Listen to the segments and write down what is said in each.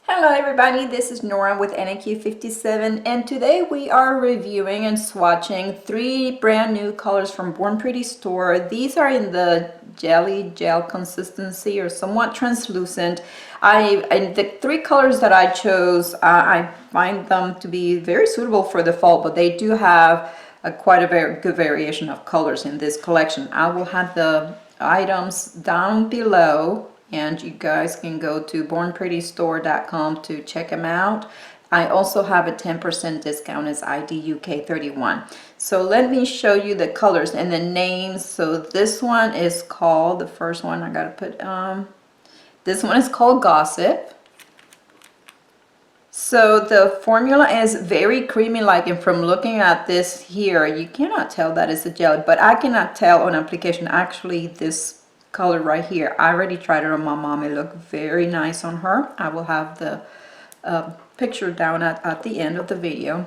Hello everybody, this is Nora with NAQ57 and today we are reviewing and swatching 3 brand new colors from Born Pretty store. These are in the jelly gel consistency or somewhat translucent. And the 3 colors that I chose, I find them to be very suitable for the fall, but they do have quite a very good variation of colors in this collection. I will have the items down below and you guys can go to bornprettystore.com to check them out. I also have a 10% discount as ID UK31. So let me show you the colors and the names. So this one is called, the first one I gotta put, this one is called Gossip. So the formula is very creamy like, and from looking at this here, you cannot tell that it's a jelly, but I cannot tell on application. Actually, this color right here, I already tried it on my mom. It looked very nice on her. I will have the picture down at the end of the video.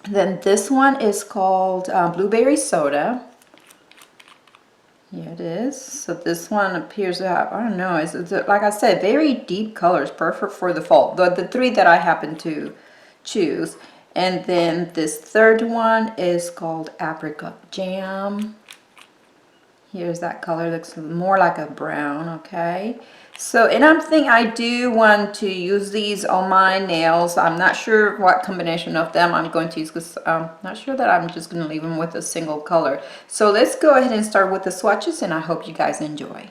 Then this one is called Blueberry Soda. Here it is. So this one appears to have, I don't know, it's like I said, very deep colors, perfect for the fall. The 3 that I happen to choose. And then this third one is called Apricot Jam. Here's that color, looks more like a brown, okay? So, and I'm thinking I do want to use these on my nails. I'm not sure what combination of them I'm going to use because I'm not sure that I'm just going to leave them with a single color. So let's go ahead and start with the swatches and I hope you guys enjoy.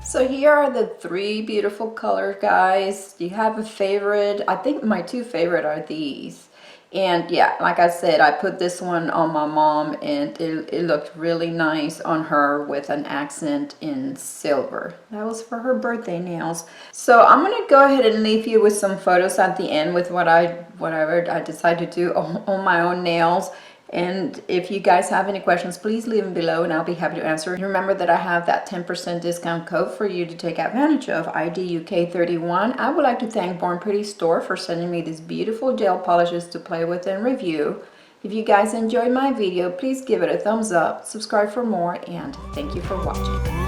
So here are the 3 beautiful colors, guys. Do you have a favorite? I think my 2 favorite are these. And yeah, like I said, I put this one on my mom and it looked really nice on her with an accent in silver. That was for her birthday nails. So I'm gonna go ahead and leave you with some photos at the end with whatever I decide to do on my own nails. And if you guys have any questions, please leave them below and I'll be happy to answer. Remember that I have that 10% discount code for you to take advantage of, ID UK31. I would like to thank Born Pretty Store for sending me these beautiful gel polishes to play with and review. If you guys enjoyed my video, please give it a thumbs up, subscribe for more, and thank you for watching.